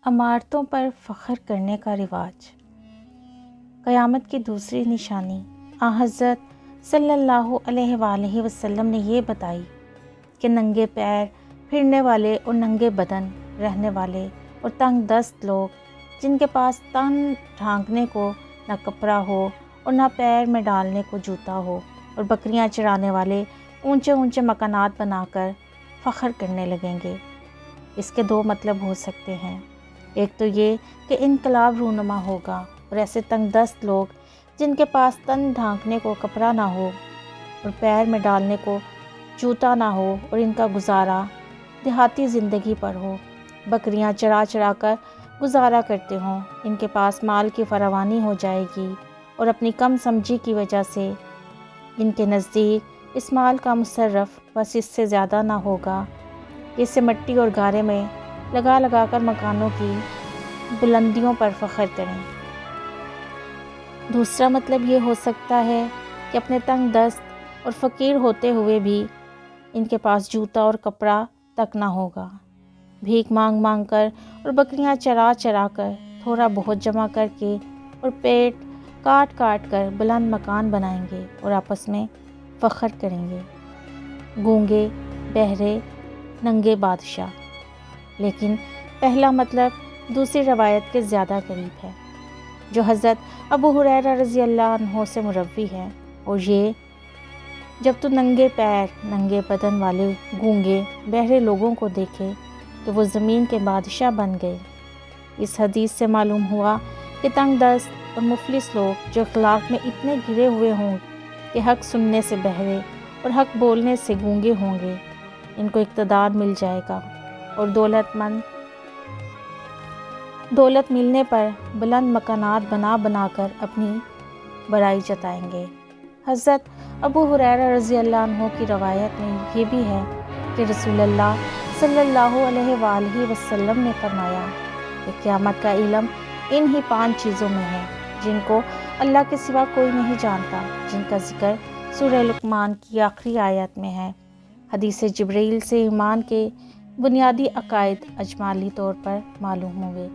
عمارتوں پر فخر کرنے کا رواج۔ قیامت کی دوسری نشانی حضرت صلی اللہ علیہ وآلہ وسلم نے یہ بتائی کہ ننگے پیر پھرنے والے اور ننگے بدن رہنے والے اور تنگ دست لوگ جن کے پاس تن ڈھانکنے کو نہ کپڑا ہو اور نہ پیر میں ڈالنے کو جوتا ہو، اور بکریاں چرانے والے اونچے اونچے مکانات بنا کر فخر کرنے لگیں گے۔ اس کے دو مطلب ہو سکتے ہیں، ایک تو یہ کہ انقلاب رونما ہوگا اور ایسے تنگ دست لوگ جن کے پاس تن ڈھانکنے کو کپڑا نہ ہو اور پیر میں ڈالنے کو جوتا نہ ہو اور ان کا گزارا دیہاتی زندگی پر ہو، بکریاں چرا چرا کر گزارا کرتے ہوں، ان کے پاس مال کی فراوانی ہو جائے گی اور اپنی کم سمجھی کی وجہ سے ان کے نزدیک اس مال کا مصرف بس اس سے زیادہ نہ ہوگا، اسے مٹی اور گارے میں لگا لگا کر مکانوں کی بلندیوں پر فخر کریں۔ دوسرا مطلب یہ ہو سکتا ہے کہ اپنے تنگ دست اور فقیر ہوتے ہوئے بھی ان کے پاس جوتا اور کپڑا تک نہ ہوگا، بھیک مانگ مانگ کر اور بکریاں چرا چرا کر تھوڑا بہت جمع کر کے اور پیٹ کاٹ کاٹ کر بلند مکان بنائیں گے اور آپس میں فخر کریں گے۔ گونگے، بہرے، ننگے بادشاہ۔ لیکن پہلا مطلب دوسری روایت کے زیادہ قریب ہے جو حضرت ابو ہریرہ رضی اللہ عنہ سے مروی ہے، اور یہ جب تو ننگے پیر ننگے بدن والے گونگے بہرے لوگوں کو دیکھے تو وہ زمین کے بادشاہ بن گئے۔ اس حدیث سے معلوم ہوا کہ تنگ دست اور مفلس لوگ جو اخلاق میں اتنے گرے ہوئے ہوں کہ حق سننے سے بہرے اور حق بولنے سے گونگے ہوں گے، ان کو اقتدار مل جائے گا اور دولت ملنے پر بلند مکانات بنا بنا کر اپنی بڑائی جتائیں گے۔ حضرت ابو ہریرہ رضی اللہ عنہ کی روایت میں یہ بھی ہے کہ رسول اللہ صلی اللہ علیہ وآلہ وسلم نے فرمایا کہ قیامت کا علم ان ہی 5 چیزوں میں ہے جن کو اللہ کے سوا کوئی نہیں جانتا، جن کا ذکر سورہ لقمان کی آخری آیت میں ہے۔ حدیث جبریل سے ایمان کے بنیادی عقائد اجمالی طور پر معلوم ہوئے۔